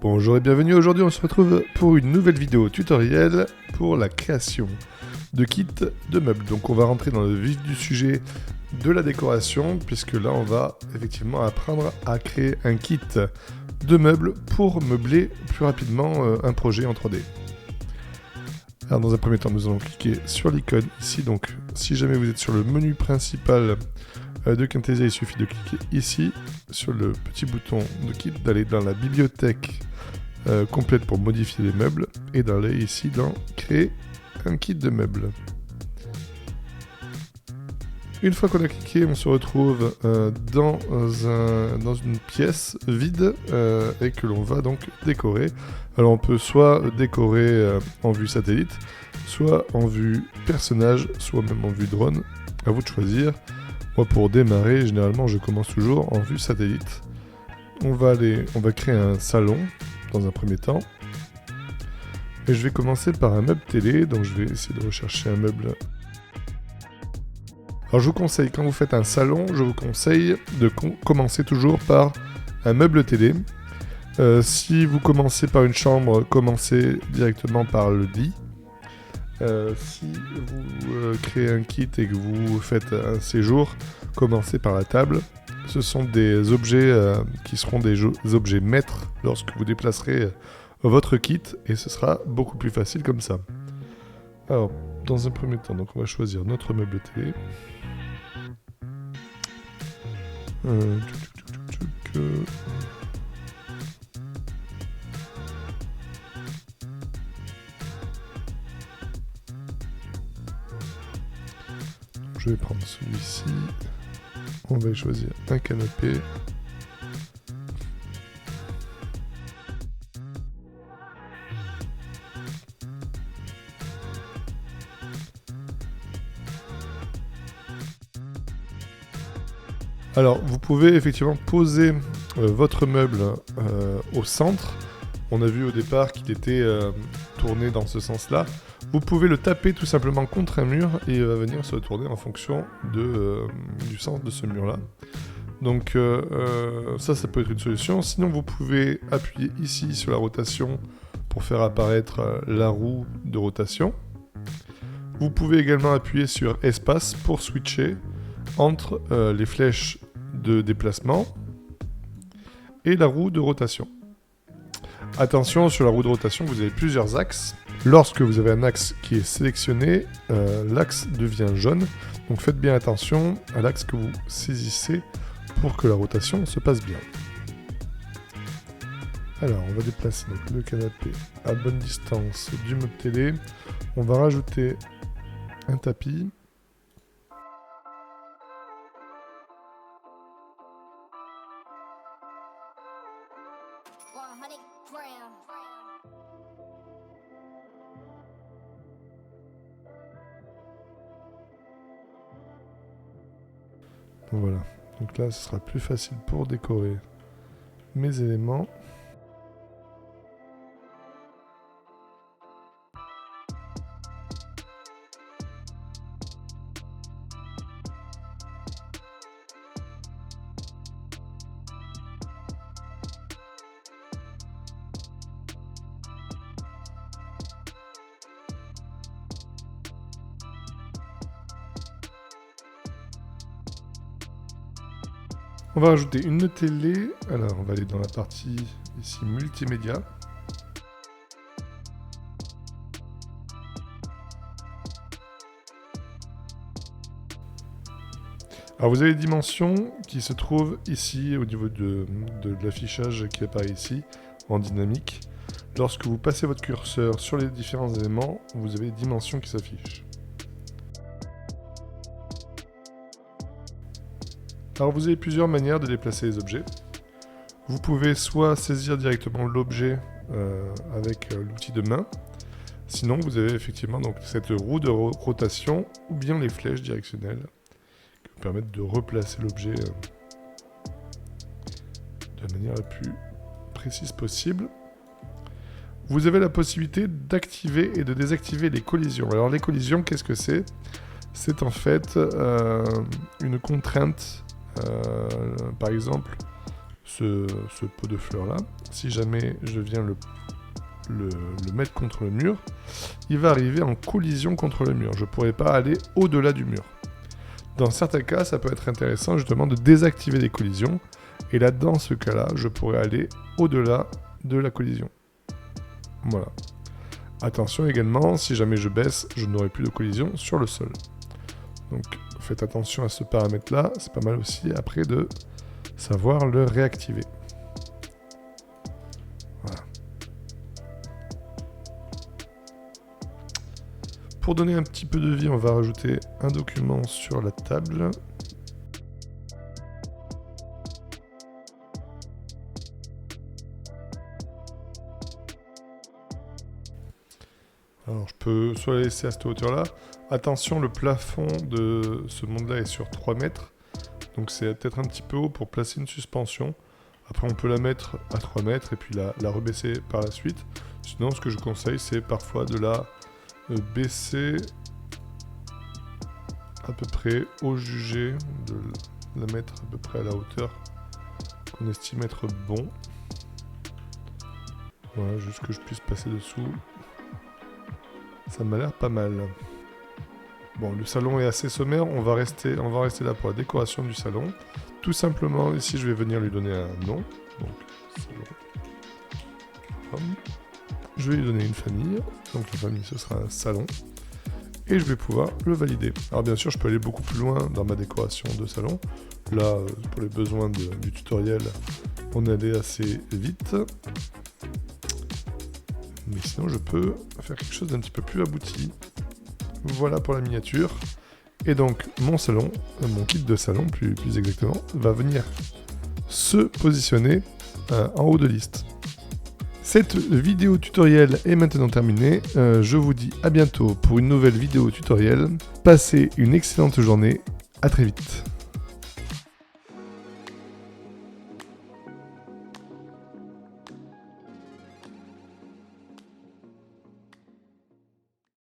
Bonjour et bienvenue, aujourd'hui on se retrouve pour une nouvelle vidéo tutoriel pour la création de kits de meubles. Donc on va rentrer dans le vif du sujet de la décoration, puisque là on va effectivement apprendre à créer un kit de meubles pour meubler plus rapidement un projet en 3D. Alors dans un premier temps nous allons cliquer sur l'icône ici, donc si jamais vous êtes sur le menu principal de Camtasia, il suffit de cliquer ici sur le petit bouton de kit, d'aller dans la bibliothèque complète pour modifier les meubles et d'aller ici dans créer un kit de meubles. Une fois qu'on a cliqué, on se retrouve dans une pièce vide et que l'on va donc décorer. Alors on peut soit décorer en vue satellite, soit en vue personnage, soit même en vue drone. À vous de choisir. Moi pour démarrer, généralement je commence toujours en vue satellite. On va créer un salon dans un premier temps. Et je vais commencer par un meuble télé, donc je vais essayer de rechercher un meuble. Alors je vous conseille, quand vous faites un salon, je vous conseille de commencer toujours par un meuble télé. Si vous commencez par une chambre, commencez directement par le lit. Si vous créez un kit et que vous faites un séjour, commencez par la table. Ce sont des objets qui seront des objets maîtres lorsque vous déplacerez votre kit et ce sera beaucoup plus facile comme ça. Alors, dans un premier temps, donc on va choisir notre meuble télé. Je vais prendre celui-ci. On va choisir un canapé. Alors, vous pouvez effectivement poser votre meuble au centre. On a vu au départ qu'il était tourné dans ce sens-là. Vous pouvez le taper tout simplement contre un mur et il va venir se tourner en fonction du sens de ce mur-là. Donc ça peut être une solution. Sinon, vous pouvez appuyer ici sur la rotation pour faire apparaître la roue de rotation. Vous pouvez également appuyer sur espace pour switcher entre les flèches de déplacement et la roue de rotation. Attention, sur la roue de rotation, vous avez plusieurs axes. Lorsque vous avez un axe qui est sélectionné, l'axe devient jaune. Donc faites bien attention à l'axe que vous saisissez pour que la rotation se passe bien. Alors, on va déplacer donc le canapé à bonne distance du meuble télé. On va rajouter un tapis. Voilà, donc là ce sera plus facile pour décorer mes éléments. On va rajouter une télé. Alors, on va aller dans la partie ici multimédia. Alors, vous avez les dimensions qui se trouvent ici au niveau de l'affichage qui apparaît ici en dynamique. Lorsque vous passez votre curseur sur les différents éléments, vous avez les dimensions qui s'affichent. Alors vous avez plusieurs manières de déplacer les objets. Vous pouvez soit saisir directement l'objet avec l'outil de main, sinon vous avez effectivement donc cette roue de rotation ou bien les flèches directionnelles qui vous permettent de replacer l'objet de la manière la plus précise possible. Vous avez la possibilité d'activer et de désactiver les collisions. Alors les collisions, qu'est-ce que c'est ? C'est en fait une contrainte, par exemple, ce pot de fleurs là, si jamais je viens le mettre contre le mur, il va arriver en collision contre le mur. Je ne pourrai pas aller au-delà du mur. Dans certains cas, ça peut être intéressant justement de désactiver les collisions. Et là, dans ce cas-là, je pourrais aller au-delà de la collision. Voilà. Attention également, si jamais je baisse, je n'aurai plus de collision sur le sol. Donc faites attention à ce paramètre-là. C'est pas mal aussi après de savoir le réactiver. Voilà. Pour donner un petit peu de vie, on va rajouter un document sur la table. Alors je peux soit la laisser à cette hauteur-là. Attention, le plafond de ce monde-là est sur 3 mètres. Donc c'est peut-être un petit peu haut pour placer une suspension. Après on peut la mettre à 3 mètres et puis la rebaisser par la suite. Sinon ce que je conseille c'est parfois de la baisser à peu près au jugé, de la mettre à peu près à la hauteur qu'on estime être bon. Voilà, juste que je puisse passer dessous. Ça m'a l'air pas mal. Bon, le salon est assez sommaire, on va rester là pour la décoration du salon. Tout simplement, ici je vais venir lui donner un nom. Donc, salon. Je vais lui donner une famille. Donc la famille ce sera un salon. Et je vais pouvoir le valider. Alors bien sûr, je peux aller beaucoup plus loin dans ma décoration de salon. Là, pour les besoins du tutoriel, on allait assez vite. Mais sinon, je peux faire quelque chose d'un petit peu plus abouti. Voilà pour la miniature. Et donc, mon salon, mon kit de salon plus exactement, va venir se positionner en haut de liste. Cette vidéo tutoriel est maintenant terminée. Je vous dis à bientôt pour une nouvelle vidéo tutoriel. Passez une excellente journée. À très vite.